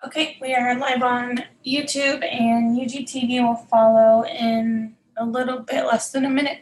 Okay, we are live on YouTube and UGTV will follow in a little bit less than a minute.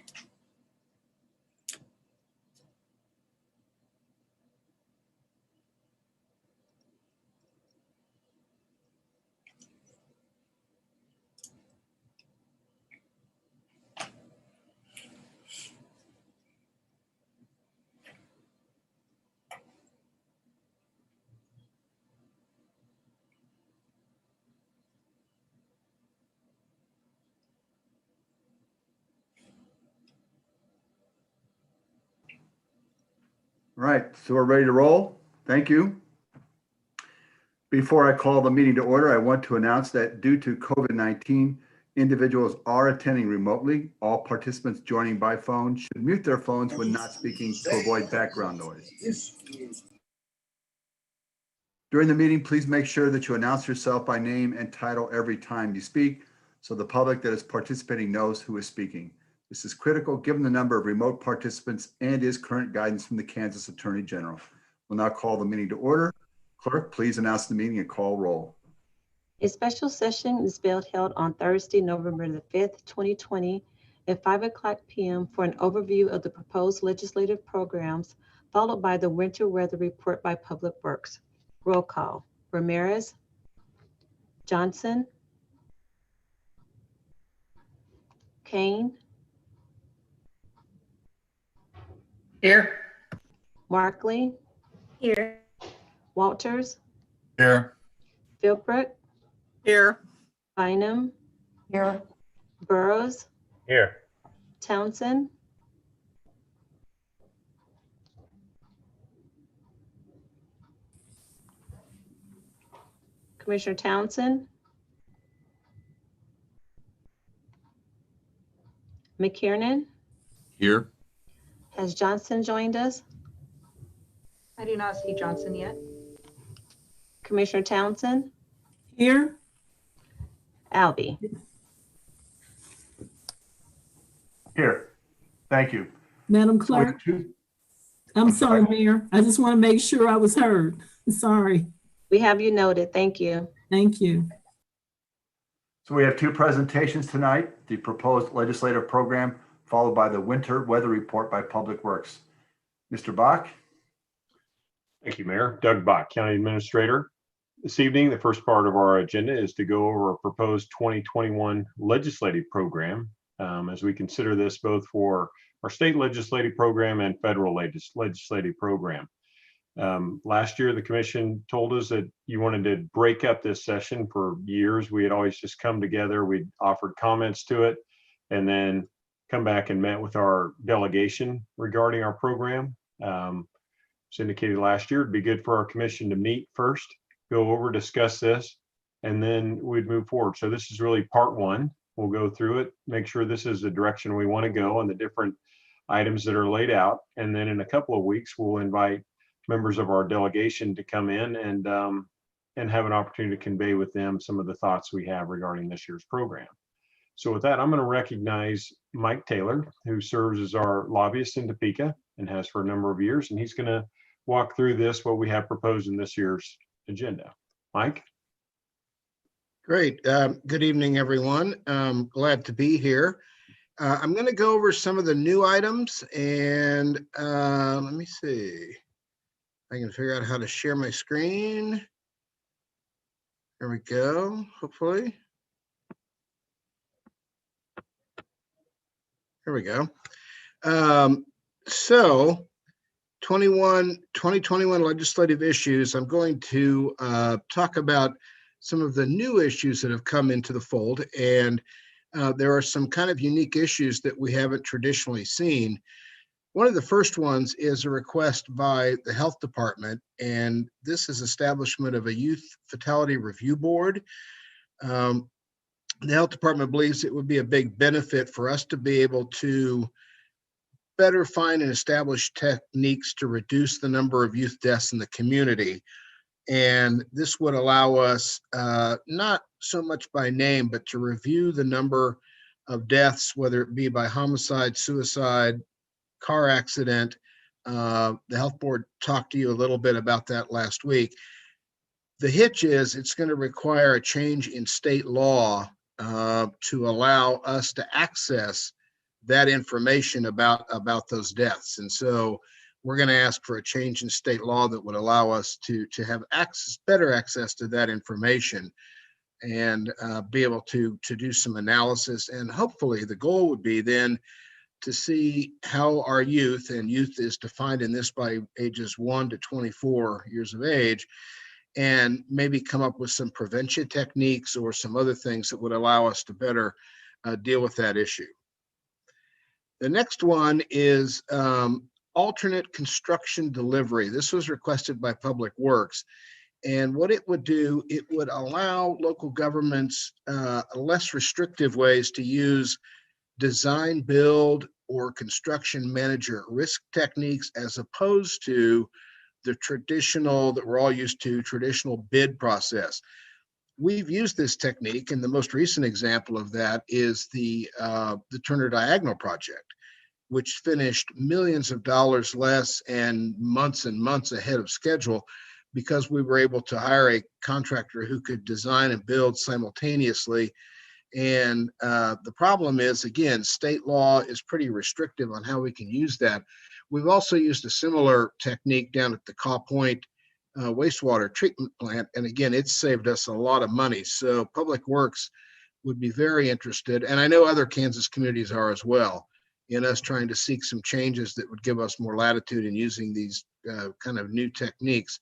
All right, so we're ready to roll. Thank you. Before I call the meeting to order, I want to announce that due to COVID-19, individuals are attending remotely. All participants joining by phone should mute their phones when not speaking to avoid background noise. During the meeting, please make sure that you announce yourself by name and title every time you speak, so the public that is participating knows who is speaking. This is critical given the number of remote participants and is current guidance from the Kansas Attorney General. We'll now call the meeting to order. Clerk, please announce the meeting and call roll. A special session is being held on Thursday, November the 5th, 2020 at 5:00 p.m. for an overview of the proposed legislative programs, followed by the winter weather report by Public Works. Roll call. Ramirez, Johnson, Kane, Here. Markley, Here. Walters, Here. Philbrook, Here. Bynum, Here. Burrows, Here. Townsend, Commissioner Townsend, McKiernan. Here. Has Johnson joined us? I do not see Johnson yet. Commissioner Townsend, Here. Albee. Here. Thank you. Madam Clerk, I'm sorry, Mayor. I just want to make sure I was heard. Sorry. We have you noted. Thank you. Thank you. So we have two presentations tonight, the proposed legislative program, followed by the winter weather report by Public Works. Mr. Bach? Thank you, Mayor. Doug Bach, County Administrator. This evening, the first part of our agenda is to go over a proposed 2021 legislative program as we consider this both for our state legislative program and federal legislative program. Last year, the commission told us that you wanted to break up this session. For years. We had always just come together, we'd offered comments to it, and then come back and met with our delegation regarding our program. As indicated last year, it'd be good for our commission to meet first, go over, discuss this, and then we'd move forward. So this is really part one. We'll go through it, make sure this is the direction we want to go and the different items that are laid out. And then in a couple of weeks, we'll invite members of our delegation to come in and have an opportunity to convey with them some of the thoughts we have regarding this year's program. So with that, I'm going to recognize Mike Taylor, who serves as our lobbyist in Topeka and has for a number of years, and he's going to walk through this, what we have proposed in this year's agenda. Mike? Great. Good evening, everyone. Glad to be here. I'm going to go over some of the new items, and let me see. I can figure out how to share my screen. There we go, hopefully. Here we go. So 2021 legislative issues. I'm going to talk about some of the new issues that have come into the fold, and there are some kind of unique issues that we haven't traditionally seen. One of the first ones is a request by the health department, and this is establishment of a youth fatality review board. The health department believes it would be a big benefit for us to be able to better find and establish techniques to reduce the number of youth deaths in the community. And this would allow us, not so much by name, but to review the number of deaths, whether it be by homicide, suicide, car accident. The health board talked to you a little bit about that last week. The hitch is it's going to require a change in state law to allow us to access that information about those deaths. And so we're going to ask for a change in state law that would allow us to have better access to that information and be able to do some analysis. And hopefully the goal would be then to see how our youth, and youth is defined in this by ages 1 to 24 years of age, and maybe come up with some prevention techniques or some other things that would allow us to better deal with that issue. The next one is alternate construction delivery. This was requested by Public Works. And what it would do, it would allow local governments less restrictive ways to use design, build, or construction manager risk techniques, as opposed to the traditional that we're all used to, traditional bid process. We've used this technique, and the most recent example of that is the Turner Diagonal project, which finished millions of dollars less and months ahead of schedule, because we were able to hire a contractor who could design and build simultaneously. And the problem is, again, state law is pretty restrictive on how we can use that. We've also used a similar technique down at the Caw Point wastewater treatment plant. And again, it's saved us a lot of money. So Public Works would be very interested, and I know other Kansas communities are as well, in us trying to seek some changes that would give us more latitude in using these kind of new techniques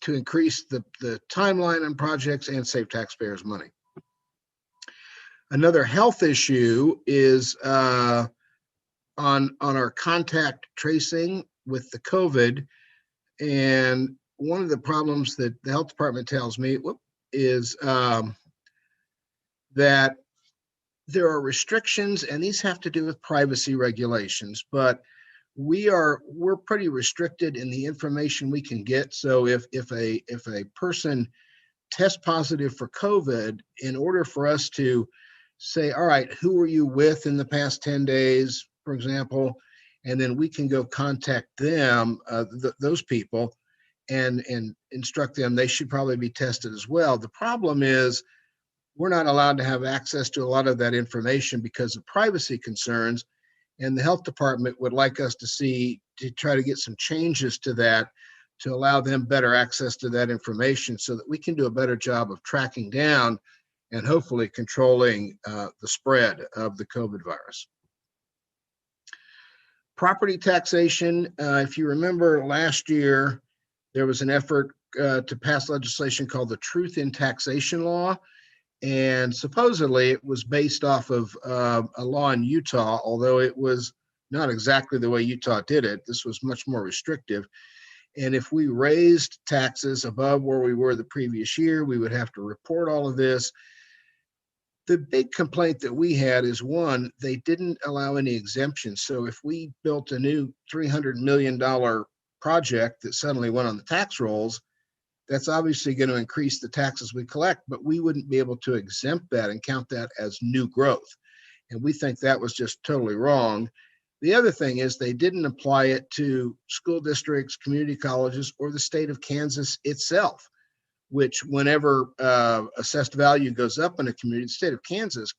to increase the timeline on projects and save taxpayers money. Another health issue is on our contact tracing with the COVID. And one of the problems that the health department tells me is that there are restrictions, and these have to do with privacy regulations, but we're pretty restricted in the information we can get. So if a person tests positive for COVID, in order for us to say, all right, who were you with in the past 10 days, for example, and then we can go contact them, those people, and instruct them they should probably be tested as well. The problem is we're not allowed to have access to a lot of that information because of privacy concerns, and the health department would like us to try to get some changes to that to allow them better access to that information so that we can do a better job of tracking down and hopefully controlling the spread of the COVID virus. Property taxation, if you remember last year, there was an effort to pass legislation called the Truth in Taxation Law. And supposedly it was based off of a law in Utah, although it was not exactly the way Utah did it. This was much more restrictive. And if we raised taxes above where we were the previous year, we would have to report all of this. The big complaint that we had is, one, they didn't allow any exemptions. So if we built a new $300 million project that suddenly went on the tax rolls, that's obviously going to increase the taxes we collect, but we wouldn't be able to exempt that and count that as new growth. And we think that was just totally wrong. The other thing is they didn't apply it to school districts, community colleges, or the state of Kansas itself, which whenever assessed value goes up in a community, the state of Kansas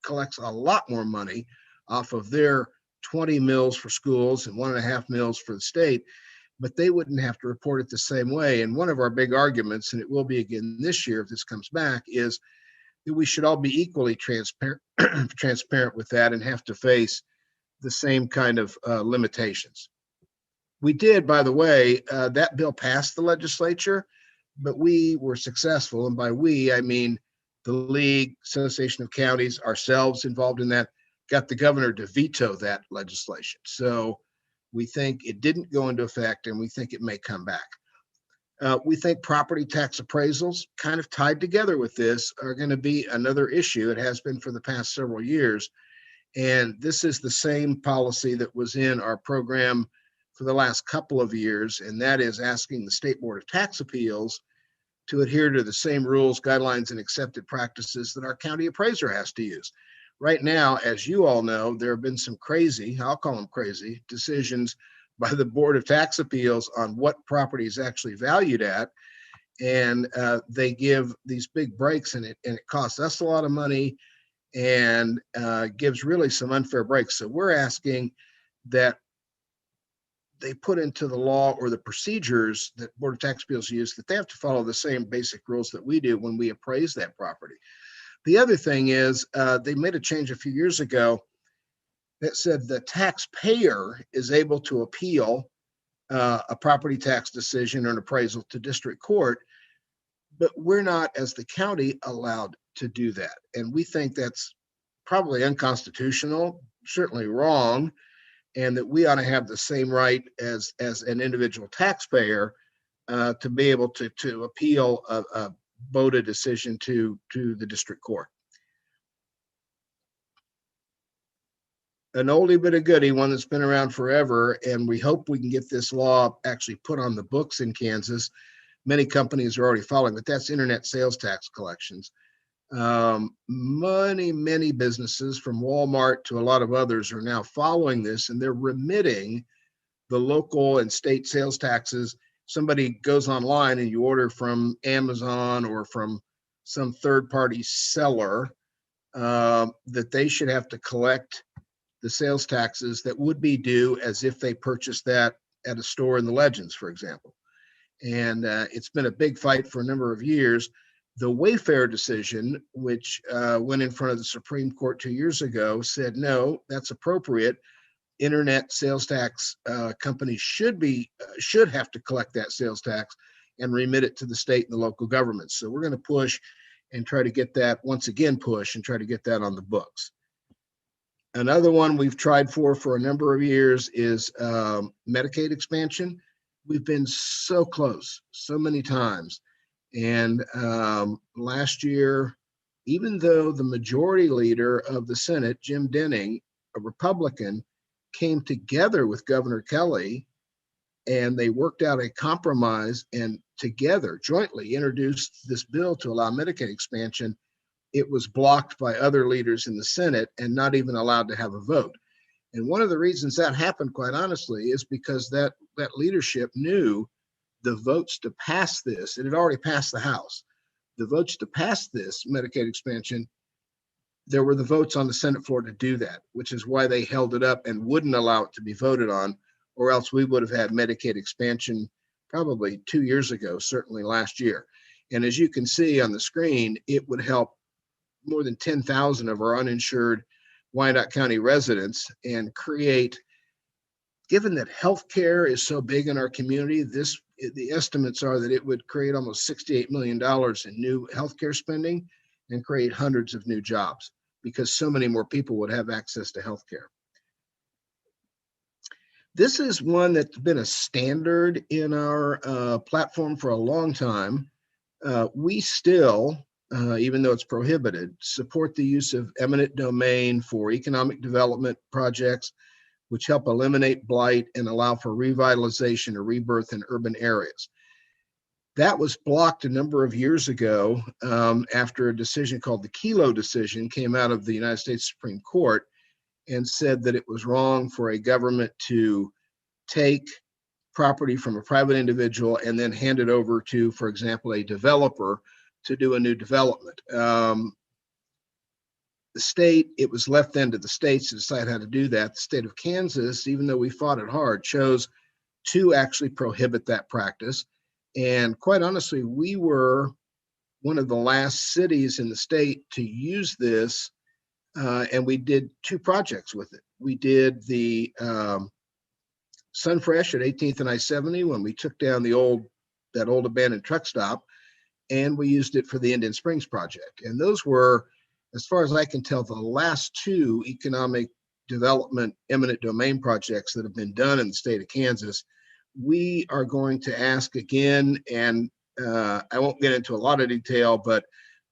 collects a lot more money off of their 20 mills for schools and 1.5 mills for the state, but they wouldn't have to report it the same way. And one of our big arguments, and it will be again this year if this comes back, is that we should all be equally transparent with that and have to face the same kind of limitations. We did, by the way, that bill passed the legislature, but we were successful. And by we, I mean the League, Association of Counties, ourselves involved in that, got the governor to veto that legislation. So we think it didn't go into effect, and we think it may come back. We think property tax appraisals, kind of tied together with this, are going to be another issue. It has been for the past several years. And this is the same policy that was in our program for the last couple of years, and that is asking the State Board of Tax Appeals to adhere to the same rules, guidelines, and accepted practices that our county appraiser has to use. Right now, as you all know, there have been some crazy, I'll call them crazy, decisions by the Board of Tax Appeals on what property is actually valued at. and they give these big breaks, and it costs us a lot of money, and gives really some unfair breaks. So we're asking that they put into the law, or the procedures that Board of Tax Appeals use, that they have to follow the same basic rules that we do when we appraise that property. The other thing is they made a change a few years ago that said the taxpayer is able to appeal a property tax decision or an appraisal to district court, but we're not, as the county, allowed to do that. And we think that's probably unconstitutional, certainly wrong, and that we ought to have the same right as an individual taxpayer to be able to appeal a voted decision to the district court. An oldie but a goodie, one that's been around forever, and we hope we can get this law actually put on the books in Kansas. Many companies are already following, but that's internet sales tax collections. Many businesses, from Walmart to a lot of others, are now following this, and they're remitting the local and state sales taxes. Somebody goes online and you order from Amazon or from some third-party seller, that they should have to collect the sales taxes that would be due as if they purchased that at a store in the Legends, for example. And it's been a big fight for a number of years. The Wayfair decision, which went in front of the Supreme Court 2 years ago, said, no, that's appropriate. Internet sales tax companies should have to collect that sales tax and remit it to the state and the local governments. So we're going to push and try to get that, once again, try to get that on the books. Another one we've tried for a number of years is Medicaid expansion. We've been so close so many times. And last year, even though the majority leader of the Senate, Jim Denning, a Republican, came together with Governor Kelly, and they worked out a compromise and together jointly introduced this bill to allow Medicaid expansion, it was blocked by other leaders in the Senate and not even allowed to have a vote. And one of the reasons that happened, quite honestly, is because that leadership knew the votes to pass this. It had already passed the House. The votes to pass this Medicaid expansion, there were the votes on the Senate floor to do that, which is why they held it up and wouldn't allow it to be voted on, or else we would have had Medicaid expansion probably 2 years ago, certainly last year. And as you can see on the screen, it would help more than 10,000 of our uninsured Wyandotte County residents and create, given that healthcare is so big in our community, the estimates are that it would create almost $68 million in new healthcare spending and create hundreds of new jobs because so many more people would have access to healthcare. This is one that's been a standard in our platform for a long time. We still, even though it's prohibited, support the use of eminent domain for economic development projects, which help eliminate blight and allow for revitalization or rebirth in urban areas. That was blocked a number of years ago after a decision called the Kelo decision came out of the United States Supreme Court and said that it was wrong for a government to take property from a private individual and then hand it over to, for example, a developer to do a new development. The state, it was left then to the states to decide how to do that. The state of Kansas, even though we fought it hard, chose to actually prohibit that practice. And quite honestly, we were one of the last cities in the state to use this, and we did 2 projects with it. We did the Sunfresh at 18th and I-70 when we took down that old abandoned truck stop, and we used it for the Indian Springs project. And those were, as far as I can tell, the last 2 economic development eminent domain projects that have been done in the state of Kansas. We are going to ask again, and I won't get into a lot of detail, but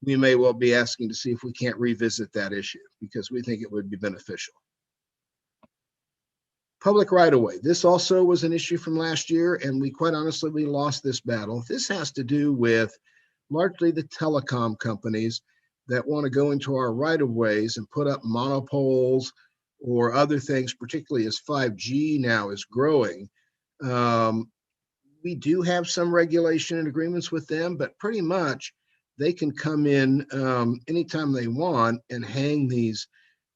we may well be asking to see if we can't revisit that issue because we think it would be beneficial. Public right-of-way. This also was an issue from last year, and we quite honestly, we lost this battle. This has to do with largely the telecom companies that want to go into our right-of-ways and put up monopoles or other things, particularly as 5G now is growing. we do have some regulation and agreements with them, but pretty much they can come in anytime they want and hang these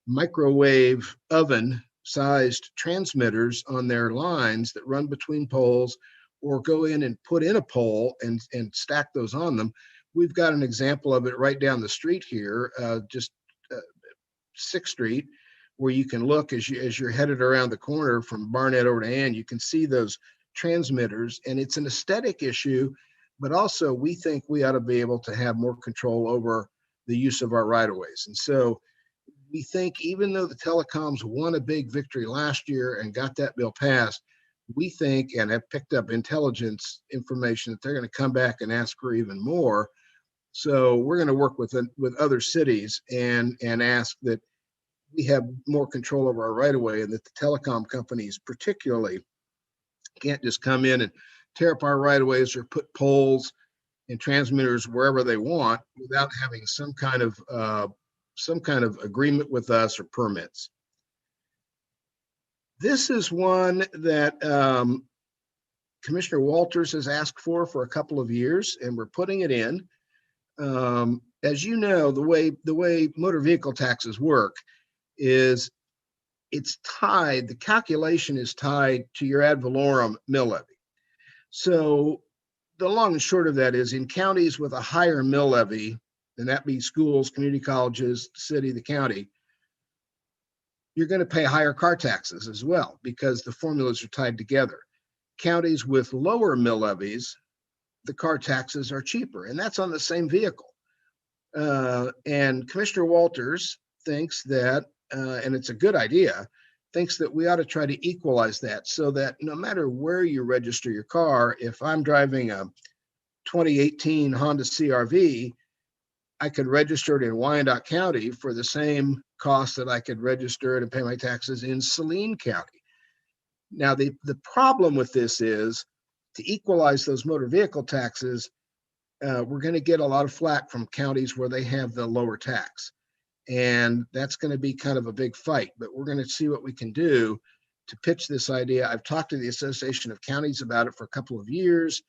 microwave oven sized transmitters on their lines that run between poles, or go in and put in a pole and stack those on them. We've got an example of it right down the street here, just 6th Street, where you can look as you're headed around the corner from Barnett over to Ann, you can see those transmitters, and it's an aesthetic issue, but also we think we ought to be able to have more control over the use of our right-of-ways. And so we think, even though the telecoms won a big victory last year and got that bill passed, we think, and have picked up intelligence information, that they're going to come back and ask for even more. So we're going to work with other cities and ask that we have more control over our right-of-way, and that the telecom companies particularly can't just come in and tear up our right-of-ways or put poles and transmitters wherever they want without having some kind of agreement with us or permits. This is one that Commissioner Walters has asked for a couple of years, and we're putting it in. As you know, the way motor vehicle taxes work is it's tied, the calculation is tied to your ad valorem mill levy. So the long and short of that is, in counties with a higher mill levy, and that be schools, community colleges, the city, the county, you're going to pay higher car taxes as well, because the formulas are tied together. Counties with lower mill levies, the car taxes are cheaper, and that's on the same vehicle. And Commissioner Walters thinks that, and it's a good idea, thinks that we ought to try to equalize that, so that no matter where you register your car, if I'm driving a 2018 Honda CRV, I could register it in Wyandotte County for the same cost that I could register it and pay my taxes in Saline County. Now, the problem with this is, to equalize those motor vehicle taxes, we're going to get a lot of flack from counties where they have the lower tax. And that's going to be kind of a big fight, but we're going to see what we can do to pitch this idea. I've talked to the Association of Counties about it for a couple of years.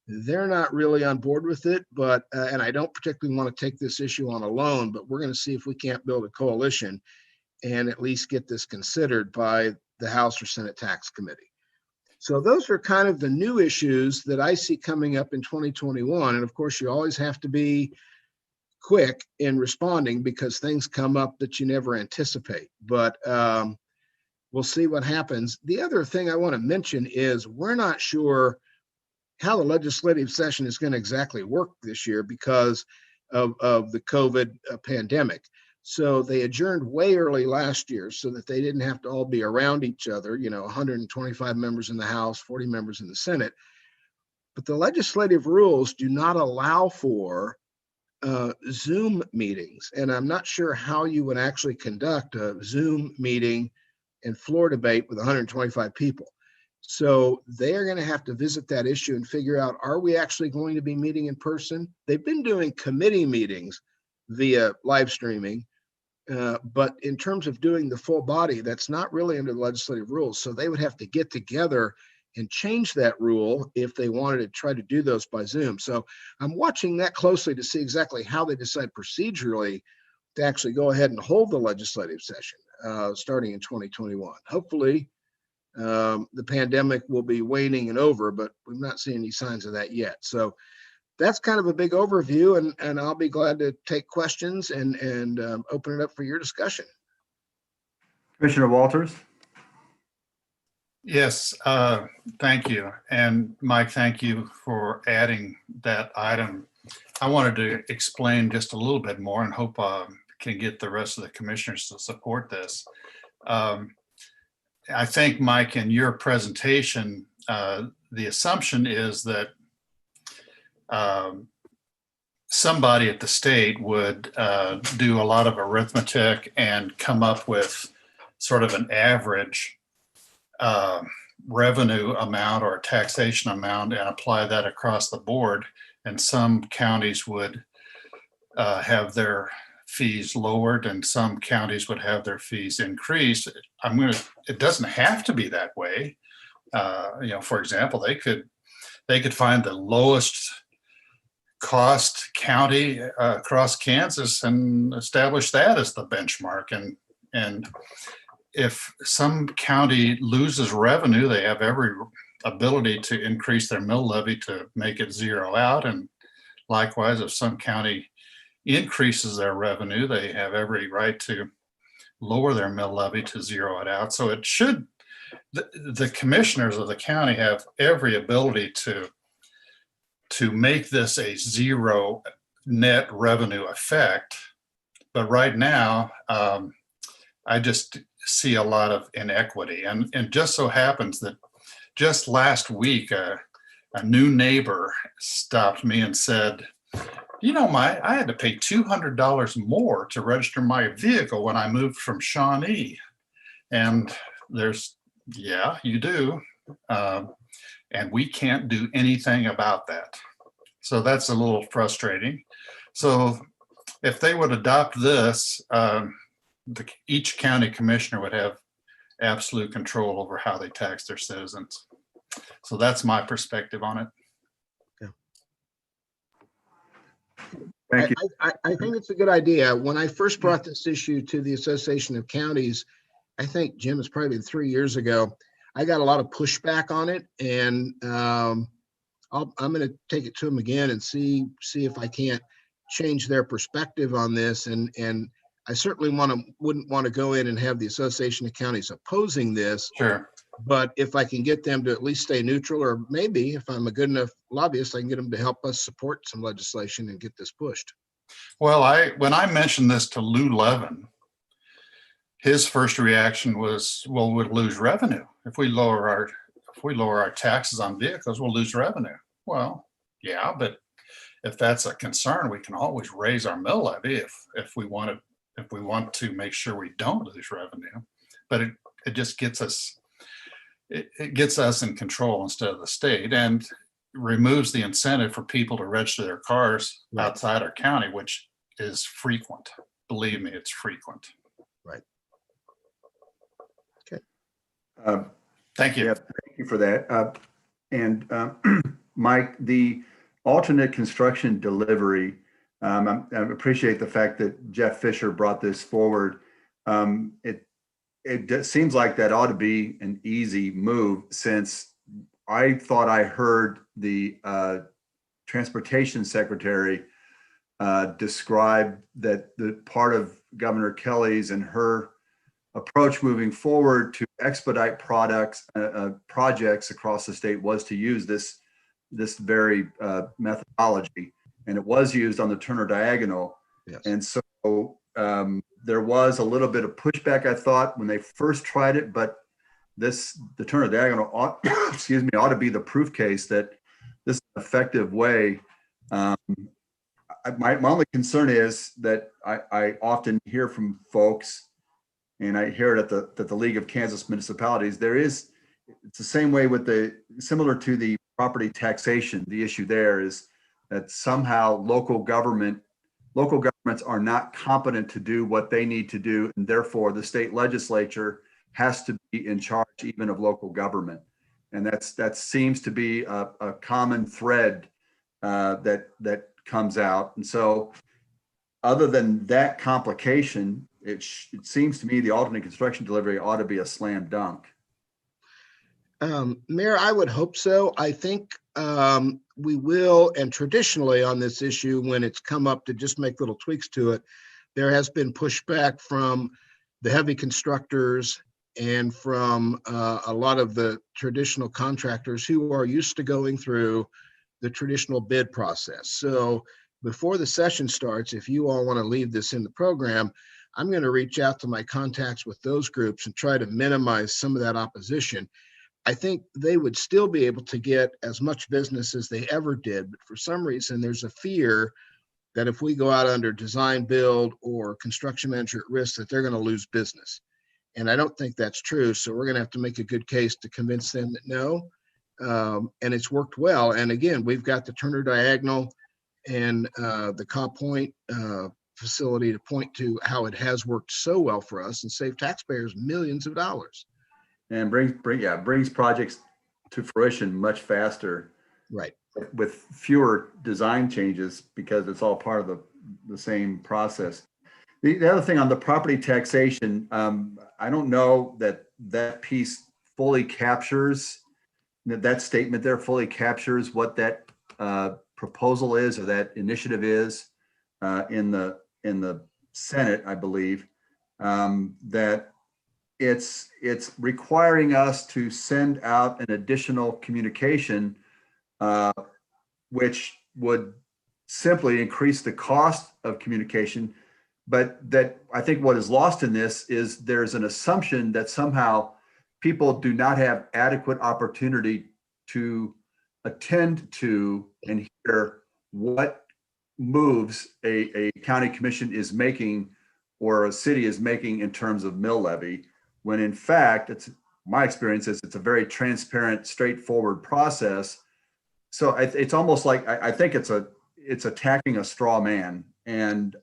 They're not really on board with it, but, and I don't particularly want to take this issue on alone, but we're going to see if we can't build a coalition and at least get this considered by the House or Senate Tax Committee. So those are kind of the new issues that I see coming up in 2021. And of course, you always have to be quick in responding, because things come up that you never anticipate. But we'll see what happens. The other thing I want to mention is, we're not sure how the legislative session is going to exactly work this year because of the COVID pandemic. So they adjourned way early last year so that they didn't have to all be around each other, 125 members in the House, 40 members in the Senate. But the legislative rules do not allow for Zoom meetings. And I'm not sure how you would actually conduct a Zoom meeting and floor debate with 125 people. So they are going to have to visit that issue and figure out, are we actually going to be meeting in person? They've been doing committee meetings via live streaming, but in terms of doing the full body, that's not really under the legislative rules. So they would have to get together and change that rule if they wanted to try to do those by Zoom. So I'm watching that closely to see exactly how they decide procedurally to actually go ahead and hold the legislative session starting in 2021. Hopefully the pandemic will be waning and over, but we've not seen any signs of that yet. So that's kind of a big overview, and I'll be glad to take questions and open it up for your discussion. Commissioner Walters? Yes, thank you. And Mike, thank you for adding that item. I wanted to explain just a little bit more and hope can get the rest of the commissioners to support this. I think, Mike, in your presentation, the assumption is that somebody at the state would do a lot of arithmetic and come up with sort of an average revenue amount or taxation amount and apply that across the board. And some counties would have their fees lowered and some counties would have their fees increased. It doesn't have to be that way. For example, they could they could find the lowest cost county across Kansas and establish that as the benchmark. And if some county loses revenue, they have every ability to increase their mill levy to make it zero out. And likewise, if some county increases their revenue, they have every right to lower their mill levy to zero it out. So it should, the commissioners of the county have every ability to make this a zero net revenue effect. But right now, I just see a lot of inequity. And just so happens that just last week, a new neighbor stopped me and said, you know, I had to pay $200 more to register my vehicle when I moved from Shawnee. And there's, yeah, you do. And we can't do anything about that. So that's a little frustrating. So if they would adopt this, each county commissioner would have absolute control over how they tax their citizens. So that's my perspective on it. Thank you. I think it's a good idea. When I first brought this issue to the Association of Counties, I think, Jim, it's probably 3 years ago, I got a lot of pushback on it, and I'm going to take it to them again and see if I can't change their perspective on this. And I certainly wouldn't want to go in and have the Association of Counties opposing this. Sure. But if I can get them to at least stay neutral, or maybe if I'm a good enough lobbyist, I can get them to help us support some legislation and get this pushed. Well, when I mentioned this to Lou Levin, his first reaction was, well, we'll lose revenue. If we lower our taxes on vehicles, we'll lose revenue. Well, yeah, but if that's a concern, we can always raise our mill levy if we want to make sure we don't lose revenue. But it just gets us, it gets us in control instead of the state, and removes the incentive for people to register their cars outside our county, which is frequent. Believe me, it's frequent. Right. Thank you. Yeah, thank you for that. Mike, the alternate construction delivery, I appreciate the fact that Jeff Fisher brought this forward. It seems like that ought to be an easy move, since I thought I heard the transportation secretary describe that the part of Governor Kelly's and her approach moving forward to expedite projects across the state was to use this very methodology, and it was used on the Turner Diagonal. Yes. And so there was a little bit of pushback, I thought, when they first tried it, but the Turner Diagonal ought to be the proof case that this is an effective way. My only concern is that I often hear from folks, and I hear it at the League of Kansas Municipalities, it's the same way similar to the property taxation. The issue there is that somehow local governments are not competent to do what they need to do, and therefore the state legislature has to be in charge even of local government. And that seems to be a common thread that comes out. And so other than that complication, it seems to me the alternate construction delivery ought to be a slam dunk. Mayor, I would hope so. I think we will, and traditionally on this issue, when it's come up to just make little tweaks to it, there has been pushback from the heavy constructors and from a lot of the traditional contractors who are used to going through the traditional bid process. So before the session starts, if you all want to leave this in the program, I'm going to reach out to my contacts with those groups and try to minimize some of that opposition. I think they would still be able to get as much business as they ever did, but for some reason there's a fear that if we go out under design build or construction manager at risk, that they're going to lose business. And I don't think that's true. So we're going to have to make a good case to convince them that no, and it's worked well. And again, we've got the Turner Diagonal and the Cobb Point facility to point to how it has worked so well for us and saved taxpayers millions of dollars. And brings projects to fruition much faster Right. with fewer design changes because it's all part of the same process. The other thing on the property taxation, I don't know that that piece fully captures, that statement there fully captures what that proposal is or that initiative is in the Senate, I believe, that it's requiring us to send out an additional communication, which would simply increase the cost of communication. But that I think what is lost in this is there's an assumption that somehow people do not have adequate opportunity to attend to and hear what moves a county commission is making or a city is making in terms of mill levy, when in fact, it's my experience is it's a very transparent, straightforward process. So it's almost like I think it's attacking a straw man. And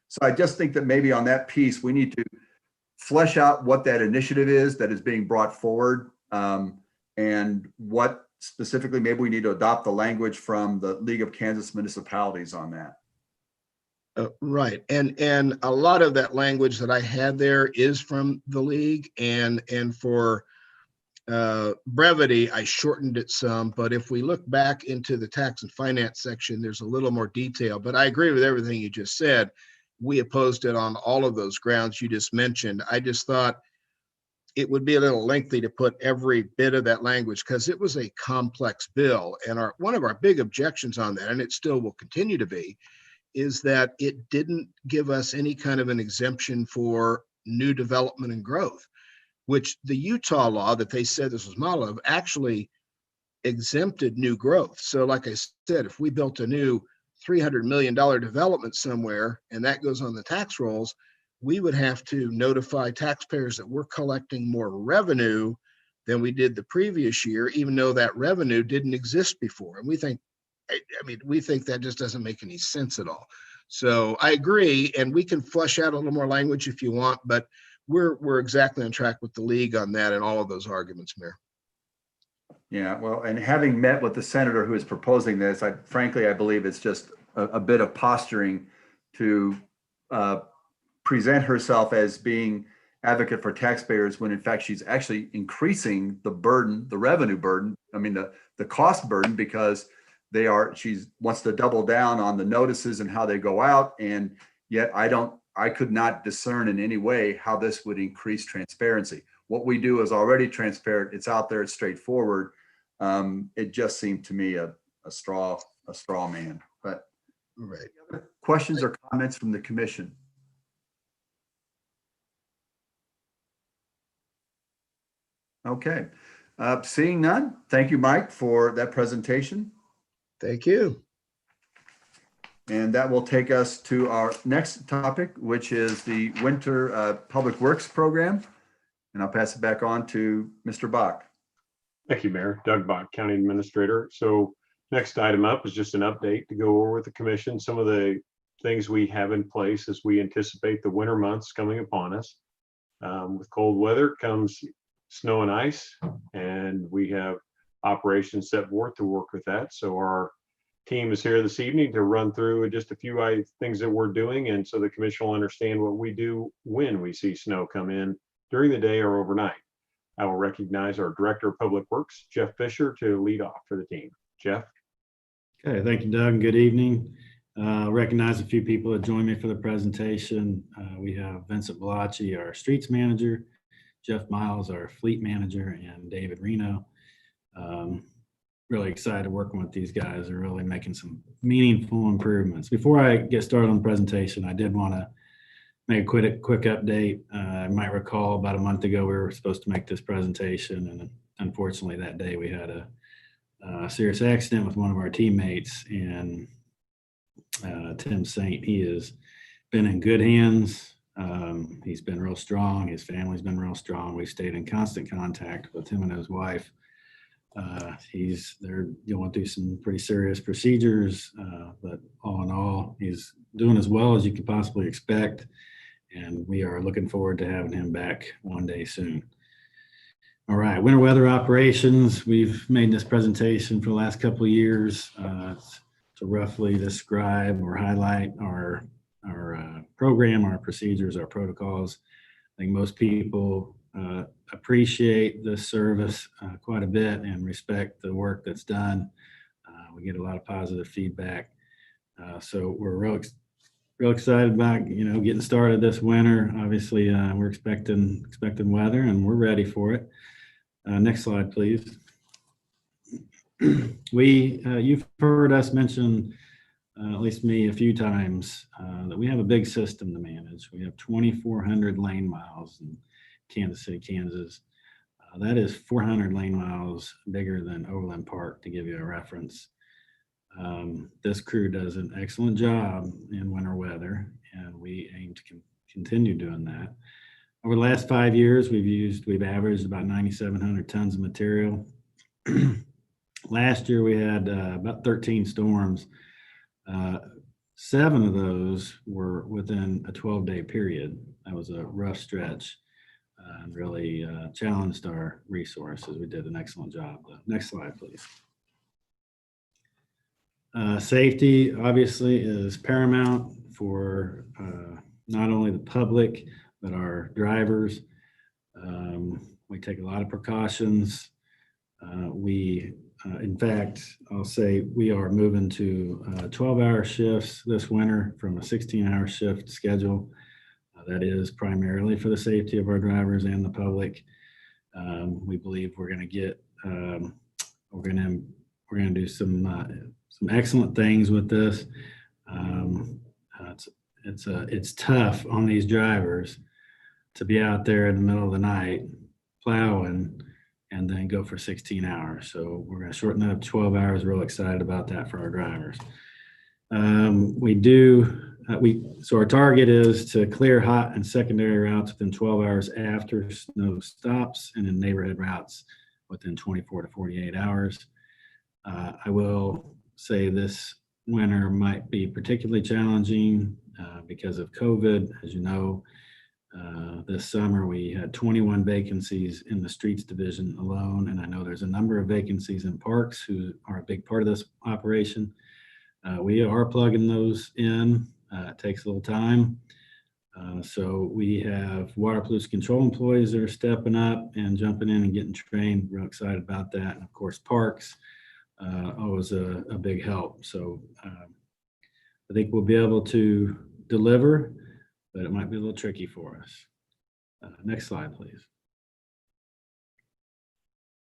so I just think that maybe on that piece, we need to flesh out what that initiative is that is being brought forward, and what specifically, maybe we need to adopt the language from the League of Kansas Municipalities on that. Right. And a lot of that language that I had there is from the league, and for brevity, I shortened it some, but if we look back into the tax and finance section, there's a little more detail, but I agree with everything you just said. We opposed it on all of those grounds you just mentioned. I just thought it would be a little lengthy to put every bit of that language because it was a complex bill. And one of our big objections on that, and it still will continue to be, is that it didn't give us any kind of an exemption for new development and growth, which the Utah law that they said this was model of actually exempted new growth. So like I said, if we built a new $300 million development somewhere and that goes on the tax rolls, we would have to notify taxpayers that we're collecting more revenue than we did the previous year, even though that revenue didn't exist before. And we think, we think that just doesn't make any sense at all. So I agree, and we can flesh out a little more language if you want, but we're exactly on track with the league on that and all of those arguments, Mayor. Yeah, well, and having met with the senator who is proposing this, frankly, I believe it's just a bit of posturing to present herself as being advocate for taxpayers when in fact she's actually increasing the burden, the revenue burden, the cost burden, because she wants to double down on the notices and how they go out. And yet I could not discern in any way how this would increase transparency. What we do is already transparent. It's out there. It's straightforward. It just seemed to me a straw man. But right. Questions or comments from the commission? Okay. Seeing none. Thank you, Mike, for that presentation. Thank you. And that will take us to our next topic, which is the Winter Public Works Program. And I'll pass it back on to Mr. Bach. Thank you, Mayor. Doug Bach, County Administrator. So next item up is just an update to go over with the commission, some of the things we have in place as we anticipate the winter months coming upon us. With cold weather comes snow and ice, and we have operations set forth to work with that. So our team is here this evening to run through just a few things that we're doing, and so the commission will understand what we do when we see snow come in during the day or overnight. I will recognize our Director of Public Works, Jeff Fisher, to lead off for the team. Jeff? Okay, thank you, Doug, and good evening. Recognize a few people that joined me for the presentation. We have Vincent Velacci, our Streets Manager, Jeff Miles, our Fleet Manager, and David Reno. Really excited working with these guys. They're really making some meaningful improvements. Before I get started on the presentation, I did want to make a quick update. I might recall about a month ago, we were supposed to make this presentation, and unfortunately that day we had a serious accident with one of our teammates, and Tim Saint. He has been in good hands. He's been real strong. His family's been real strong. We've stayed in constant contact with him and his wife. They're going through some pretty serious procedures, but all in all, he's doing as well as you could possibly expect. And we are looking forward to having him back one day soon. All right, winter weather operations. We've made this presentation for the last couple of years to roughly describe or highlight our program, our procedures, our protocols. I think most people appreciate this service quite a bit and respect the work that's done. We get a lot of positive feedback. So we're real excited about, getting started this winter. Obviously, we're expecting weather and we're ready for it. Next slide, please. You've heard us mention, at least me a few times, that we have a big system to manage. We have 2,400 lane miles in Kansas City, Kansas. That is 400 lane miles bigger than Overland Park, to give you a reference. This crew does an excellent job in winter weather, and we aim to continue doing that. Over the last 5 years, we've averaged about 9,700 tons of material. Last year, we had about 13 storms. 7 of those were within a 12-day period. That was a rough stretch and really challenged our resources. We did an excellent job. Next slide, please. Safety, obviously, is paramount for not only the public, but our drivers. We take a lot of precautions. In fact, I'll say we are moving to 12-hour shifts this winter from a 16-hour shift schedule. That is primarily for the safety of our drivers and the public. We believe we're going to do some excellent things with this. It's tough on these drivers to be out there in the middle of the night plowing and then go for 16 hours. So we're going to shorten that up to 12 hours. Real excited about that for our drivers. So our target is to clear hot and secondary routes within 12 hours after snow stops, and in neighborhood routes within 24 to 48 hours. I will say this winter might be particularly challenging because of COVID. As you know, this summer we had 21 vacancies in the streets division alone, and I know there's a number of vacancies in parks who are a big part of this operation. We are plugging those in. It takes a little time. So we have water pollution control employees that are stepping up and jumping in and getting trained. Real excited about that. And of course, parks, always a big help. So I think we'll be able to deliver, but it might be a little tricky for us. Next slide, please.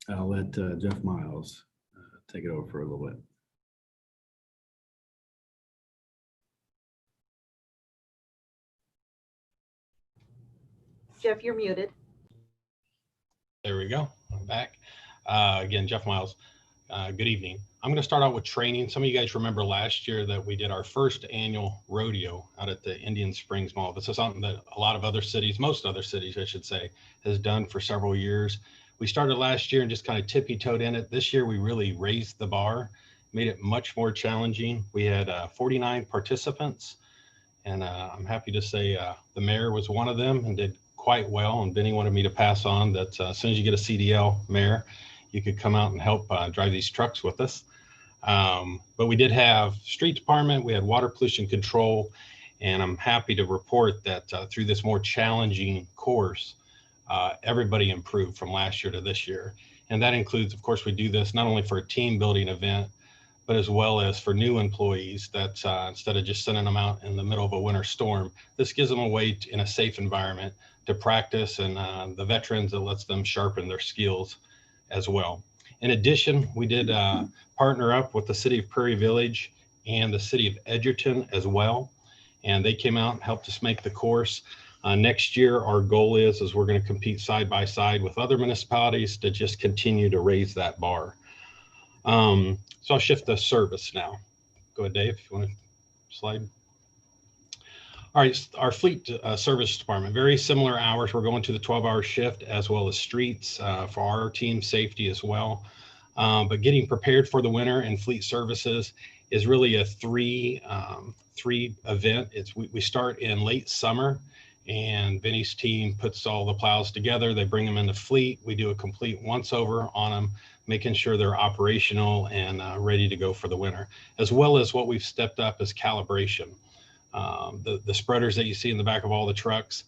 I'll let Jeff Miles take it over for a little bit. Jeff, you're muted. There we go. I'm back. Again, Jeff Miles. Good evening. I'm going to start out with training. Some of you guys remember last year that we did our first annual rodeo out at the Indian Springs Mall. This is something that a lot of other cities, most other cities, I should say, has done for several years. We started last year and just kind of tippy-toed in it. This year, we really raised the bar, made it much more challenging. We had 49 participants, and I'm happy to say the mayor was one of them and did quite well. And Benny wanted me to pass on that as soon as you get a CDL, Mayor, you could come out and help drive these trucks with us. But we did have street department, we had water pollution control, and I'm happy to report that through this more challenging course, everybody improved from last year to this year. And that includes, of course, we do this not only for a team building event, but as well as for new employees that instead of just sending them out in the middle of a winter storm, this gives them a way in a safe environment to practice, and the veterans, it lets them sharpen their skills as well. In addition, we did partner up with the city of Prairie Village and the city of Edgerton as well. And they came out and helped us make the course. Next year, our goal is we're going to compete side by side with other municipalities to just continue to raise that bar. So I'll shift to service now. Go ahead, Dave, if you want to slide. All right, our fleet service department, very similar hours. We're going to the 12-hour shift as well as streets for our team safety as well. But getting prepared for the winter and fleet services is really a three event. We start in late summer and Vinny's team puts all the plows together. They bring them into fleet. We do a complete once over on them, making sure they're operational and ready to go for the winter, as well as what we've stepped up is calibration. The spreaders that you see in the back of all the trucks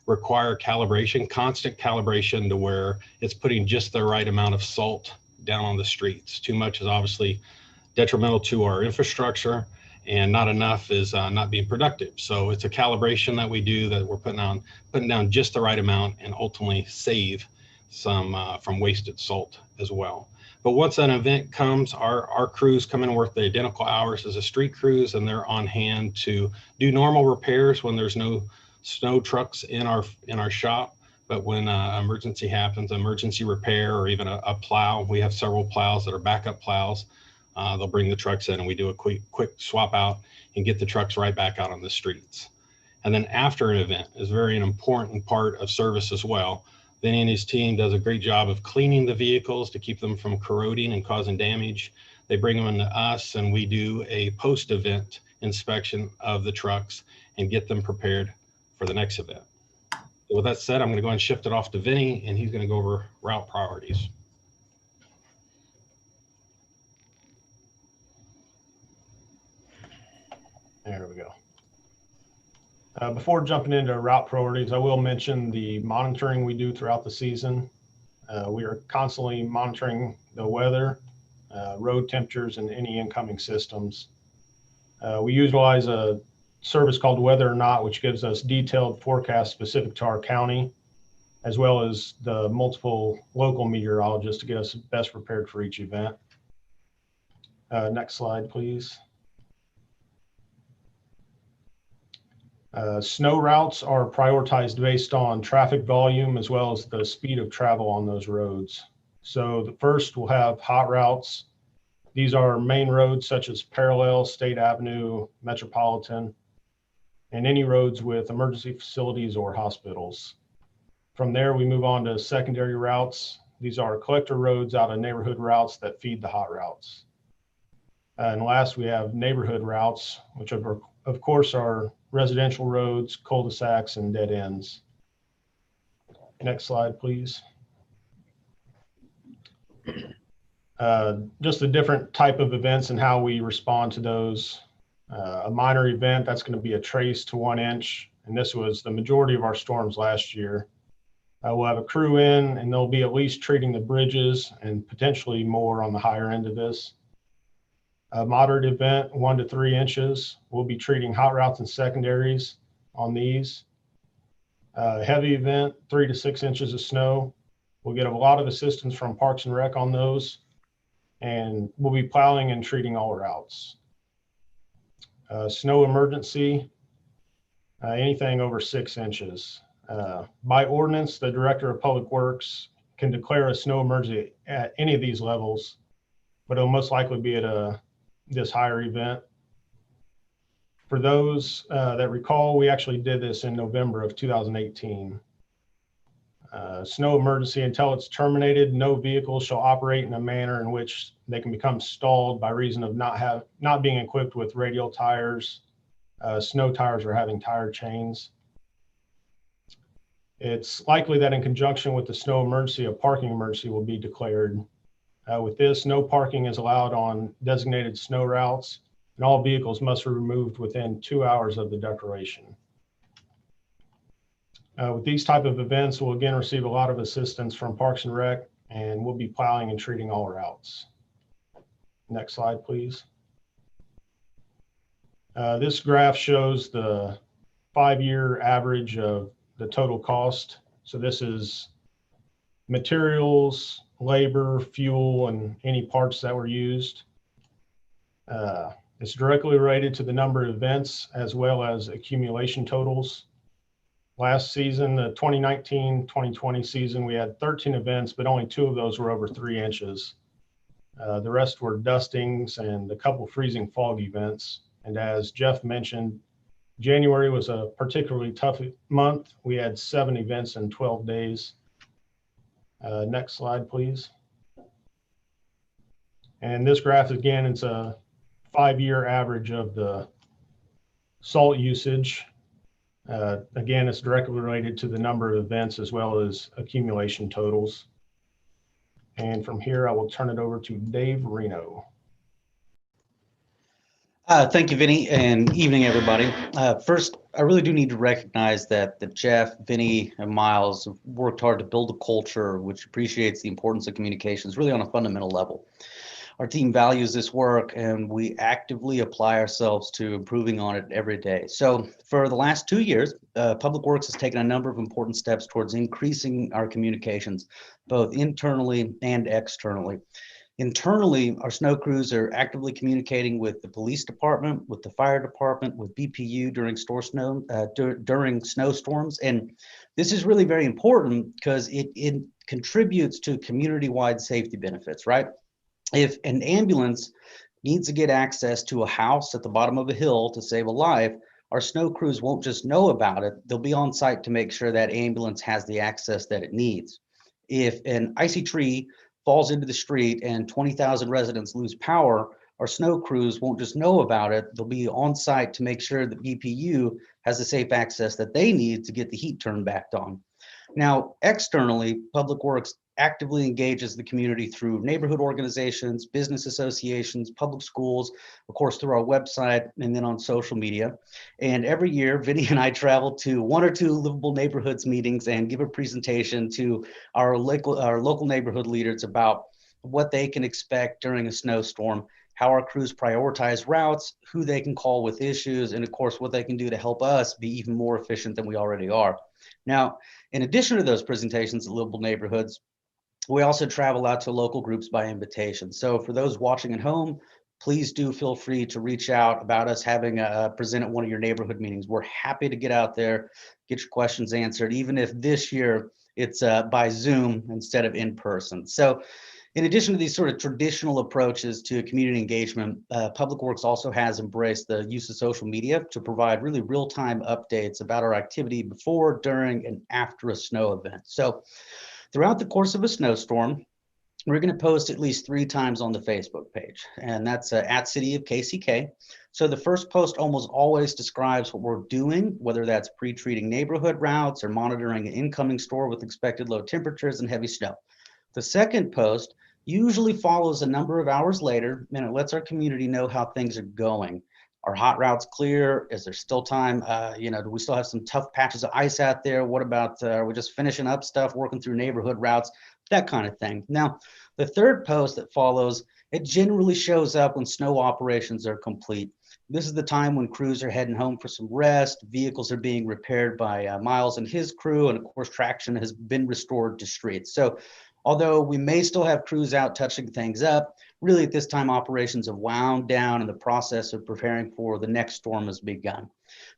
require calibration, constant calibration, to where it's putting just the right amount of salt down on the streets. Too much is obviously detrimental to our infrastructure, and not enough is not being productive. So it's a calibration that we do, that we're putting down just the right amount, and ultimately save some from wasted salt as well. But once an event comes, our crews come in and work the identical hours as a street crews, and they're on hand to do normal repairs when there's no snow trucks in our shop. But when emergency happens, emergency repair, or even a plow, we have several plows that are backup plows. They'll bring the trucks in, and we do a quick swap out and get the trucks right back out on the streets. And then after an event is very an important part of service as well. Vinny and his team does a great job of cleaning the vehicles to keep them from corroding and causing damage. They bring them into us, and we do a post-event inspection of the trucks and get them prepared for the next event. So with that said, I'm going to go ahead and shift it off to Vinny, and he's going to go over route priorities. There we go. Before jumping into route priorities, I will mention the monitoring we do throughout the season. We are constantly monitoring the weather, road temperatures, and any incoming systems. We utilize a service called Weather or Not, which gives us detailed forecasts specific to our county, as well as the multiple local meteorologists to get us best prepared for each event. Next slide, please. Snow routes are prioritized based on traffic volume as well as the speed of travel on those roads. So the first, we'll have hot routes. These are main roads such as Parallel, State Avenue, Metropolitan, and any roads with emergency facilities or hospitals. From there, we move on to secondary routes. These are collector roads out of neighborhood routes that feed the hot routes. And last, we have neighborhood routes, which of course are residential roads, cul-de-sacs, and dead ends. Next slide, please. Just a different type of events and how we respond to those. A minor event, that's going to be a trace to 1 inch, and this was the majority of our storms last year. We'll have a crew in, and they'll be at least treating the bridges and potentially more on the higher end of this. A moderate event, 1 to 3 inches. We'll be treating hot routes and secondaries on these. Heavy event, 3 to 6 inches of snow. We'll get a lot of assistance from Parks and Rec on those, and we'll be plowing and treating all routes. Snow emergency, anything over 6 inches. By ordinance, the Director of Public Works can declare a snow emergency at any of these levels, but it'll most likely be at this higher event. For those that recall, we actually did this in November of 2018. Snow emergency, until it's terminated, no vehicle shall operate in a manner in which they can become stalled by reason of not being equipped with radial tires, snow tires, or having tire chains. It's likely that in conjunction with the snow emergency, a parking emergency will be declared. With this, no parking is allowed on designated snow routes, and all vehicles must be removed within 2 hours of the declaration. With these type of events, we'll again receive a lot of assistance from Parks and Rec, and we'll be plowing and treating all routes. Next slide, please. This graph shows the 5-year average of the total cost. So this is materials, labor, fuel, and any parts that were used. It's directly related to the number of events as well as accumulation totals. Last season, the 2019-2020 season, we had 13 events, but only 2 of those were over 3 inches. The rest were dustings and a couple freezing fog events. And as Jeff mentioned, January was a particularly tough month. We had 7 events in 12 days. Next slide, please. And this graph, again, it's a 5-year average of the salt usage. Again, it's directly related to the number of events as well as accumulation totals. And from here, I will turn it over to Dave Reno. Thank you, Vinny, and evening, everybody. First, I really do need to recognize that Jeff, Vinny, and Miles have worked hard to build a culture which appreciates the importance of communications really on a fundamental level. Our team values this work, and we actively apply ourselves to improving on it every day. So for the last 2 years, Public Works has taken a number of important steps towards increasing our communications, both internally and externally. Internally, our snow crews are actively communicating with the police department, with the fire department, with BPU during during snowstorms. And this is really very important because it contributes to community-wide safety benefits, right? If an ambulance needs to get access to a house at the bottom of a hill to save a life, our snow crews won't just know about it, they'll be on site to make sure that ambulance has the access that it needs. If an icy tree falls into the street and 20,000 residents lose power, our snow crews won't just know about it, they'll be on site to make sure that BPU has the safe access that they need to get the heat turned back on. Now, externally, Public Works actively engages the community through neighborhood organizations, business associations, public schools, of course, through our website, and then on social media. And every year, Vinny and I travel to 1 or 2 livable neighborhoods meetings and give a presentation to our local neighborhood leaders about what they can expect during a snowstorm, how our crews prioritize routes, who they can call with issues, and of course, what they can do to help us be even more efficient than we already are. Now, in addition to those presentations at livable neighborhoods, we also travel out to local groups by invitation. So for those watching at home, please do feel free to reach out about us having a present at one of your neighborhood meetings. We're happy to get out there, get your questions answered, even if this year it's by Zoom instead of in person. So in addition to these sort of traditional approaches to community engagement, Public Works also has embraced the use of social media to provide really real-time updates about our activity before, during, and after a snow event. So throughout the course of a snowstorm, we're going to post at least 3 times on the Facebook page, and that's at City of KCK. So the first post almost always describes what we're doing, whether that's pre-treating neighborhood routes or monitoring an incoming storm with expected low temperatures and heavy snow. The second post usually follows a number of hours later, and it lets our community know how things are going. Are hot routes clear? Is there still time? Do we still have some tough patches of ice out there? What about, are we just finishing up stuff, working through neighborhood routes, that kind of thing. Now, the third post that follows, it generally shows up when snow operations are complete. This is the time when crews are heading home for some rest, vehicles are being repaired by Miles and his crew, and of course, traction has been restored to streets. So although we may still have crews out touching things up, really at this time operations have wound down and the process of preparing for the next storm has begun.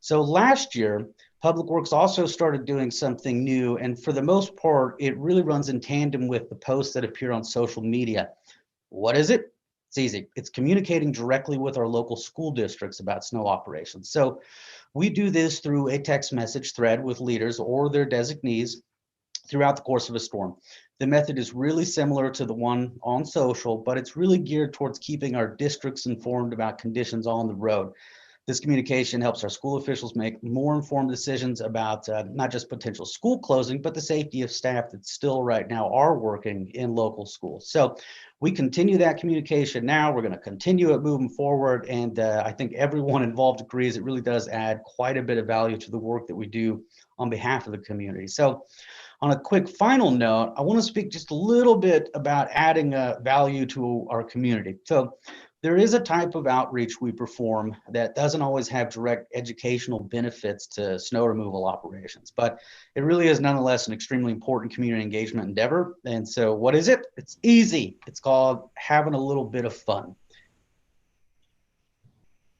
So last year, Public Works also started doing something new, and for the most part, it really runs in tandem with the posts that appear on social media. What is it? It's easy. It's communicating directly with our local school districts about snow operations. So we do this through a text message thread with leaders or their designees throughout the course of a storm. The method is really similar to the one on social, but it's really geared towards keeping our districts informed about conditions on the road. This communication helps our school officials make more informed decisions about not just potential school closing, but the safety of staff that still right now are working in local schools. So we continue that communication now. We're going to continue it moving forward. And I think everyone involved agrees it really does add quite a bit of value to the work that we do on behalf of the community. So on a quick final note, I want to speak just a little bit about adding value to our community. So there is a type of outreach we perform that doesn't always have direct educational benefits to snow removal operations, but it really is nonetheless an extremely important community engagement endeavor. And so what is it? It's easy. It's called having a little bit of fun.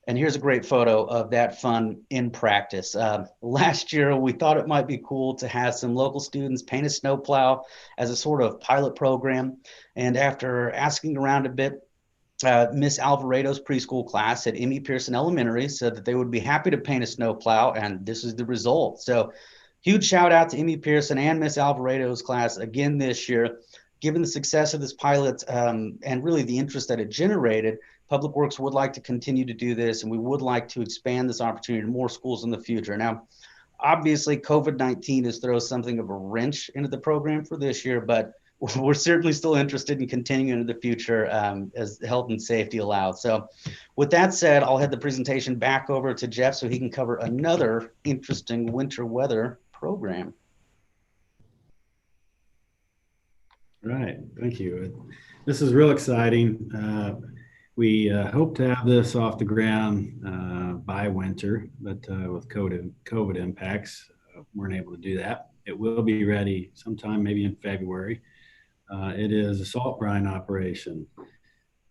And here's a great photo of that fun in practice. Last year, we thought it might be cool to have some local students paint a snowplow as a sort of pilot program. And after asking around a bit, Miss Alvarado's preschool class at Emmy Pearson Elementary said that they would be happy to paint a snowplow, and this is the result. So huge shout out to Emmy Pearson and Miss Alvarado's class again this year. Given the success of this pilot and really the interest that it generated, Public Works would like to continue to do this, and we would like to expand this opportunity to more schools in the future. Now, Obviously, COVID-19 has thrown something of a wrench into the program for this year, but we're certainly still interested in continuing into the future as health and safety allows. So with that said, I'll head the presentation back over to Jeff so he can cover another interesting winter weather program. Right, thank you. This is real exciting. We hope to have this off the ground by winter, but with COVID impacts, weren't able to do that. It will be ready sometime maybe in February. It is a salt brine operation.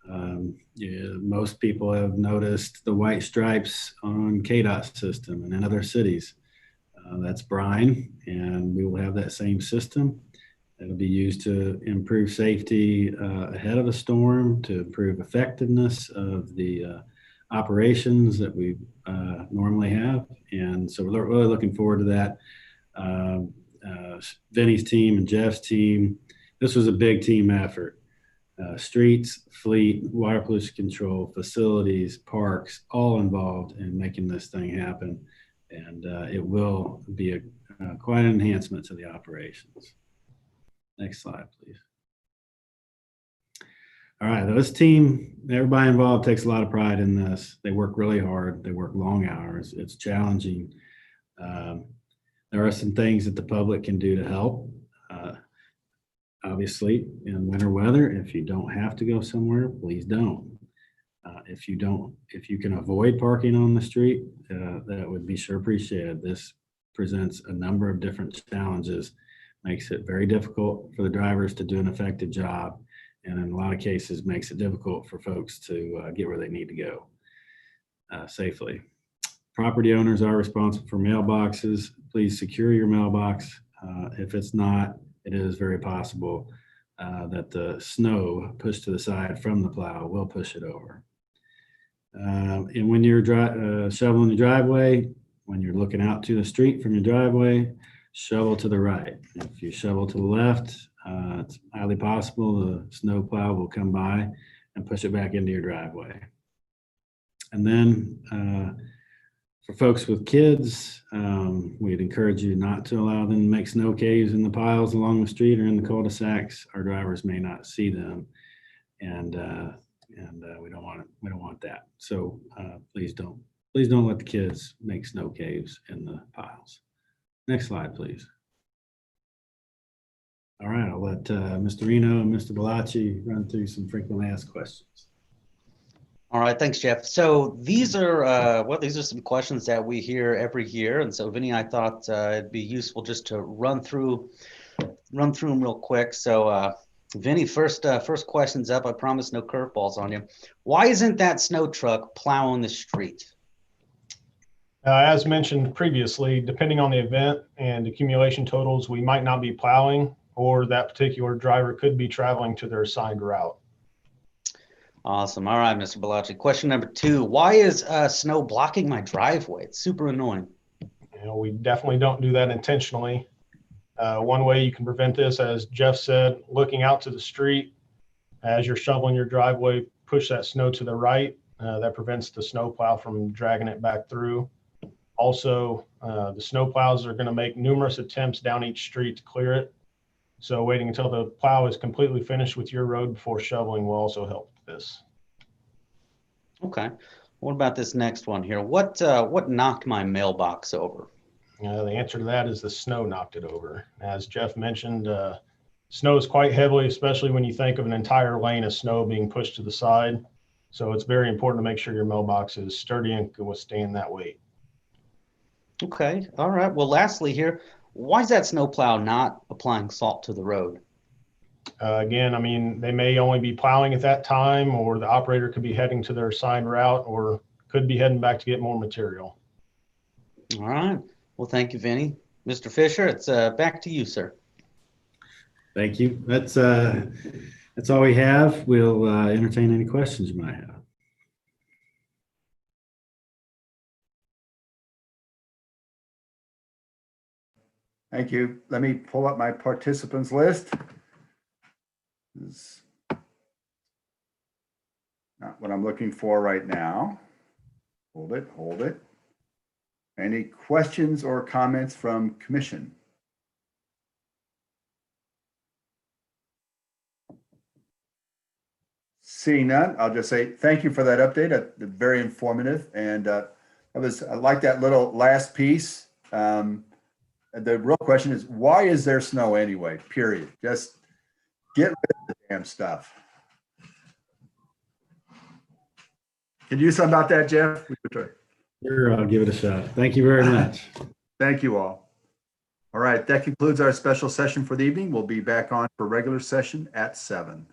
Most people have noticed the white stripes on KDOT system and in other cities. That's brine, and we will have that same system. It'll be used to improve safety ahead of a storm, to improve effectiveness of the operations that we normally have. And so we're really looking forward to that. Vinny's team and Jeff's team, this was a big team effort. Streets, fleet, water pollution control, facilities, parks, all involved in making this thing happen. And it will be quite an enhancement to the operations. Next slide, please. All right, this team, everybody involved takes a lot of pride in this. They work really hard. They work long hours. It's challenging. There are some things that the public can do to help. Obviously, in winter weather, if you don't have to go somewhere, please don't. If you can avoid parking on the street, that would be sure appreciated. This presents a number of different challenges, makes it very difficult for the drivers to do an effective job, and in a lot of cases makes it difficult for folks to get where they need to go safely. Property owners are responsible for mailboxes. Please secure your mailbox. If it's not, it is very possible that the snow pushed to the side from the plow will push it over. And when you're shoveling the driveway, when you're looking out to the street from your driveway, shovel to the right. If you shovel to the left, it's highly possible the snow plow will come by and push it back into your driveway. And then for folks with kids, we'd encourage you not to allow them to make snow caves in the piles along the street or in the cul-de-sacs. Our drivers may not see them, and we don't want that. So please don't let the kids make snow caves in the piles. Next slide, please. All right, I'll let Mr. Reno and Mr. Bellacci run through some frequently asked questions. All right, thanks, Jeff. So these are some questions that we hear every year, and so Vinny, I thought it'd be useful just to run through them real quick. So Vinny, first question's up. I promise no curveballs on you. Why isn't that snow truck plowing the street? As mentioned previously, depending on the event and accumulation totals, we might not be plowing, or that particular driver could be traveling to their assigned route. Awesome. All right, Mr. Bellacci. Question number 2. Why is snow blocking my driveway? It's super annoying. We definitely don't do that intentionally. One way you can prevent this, as Jeff said, looking out to the street as you're shoveling your driveway, push that snow to the right. That prevents the snow plow from dragging it back through. Also, the snow plows are going to make numerous attempts down each street to clear it. So waiting until the plow is completely finished with your road before shoveling will also help this. Okay. What about this next one here? What knocked my mailbox over? The answer to that is the snow knocked it over. As Jeff mentioned, snow is quite heavily, especially when you think of an entire lane of snow being pushed to the side. So it's very important to make sure your mailbox is sturdy and can withstand that weight. Okay. All right. Well, lastly here, why is that snowplow not applying salt to the road? Again, I mean, they may only be plowing at that time, or the operator could be heading to their assigned route, or could be heading back to get more material. All right. Well, thank you, Vinny. Mr. Fisher, it's back to you, sir. Thank you. That's all we have. We'll entertain any questions you might have. Thank you. Let me pull up my participants list. This is not what I'm looking for right now. Hold it. Any questions or comments from commission? Seeing none, I'll just say thank you for that update. Very informative. And I like that little last piece. The real question is, why is there snow anyway? Period. Just get rid of the damn stuff. Can you do something about that, Jeff? Sure, I'll give it a shot. Thank you very much. Thank you all. All right, that concludes our special session for the evening. We'll be back on for regular session at 7.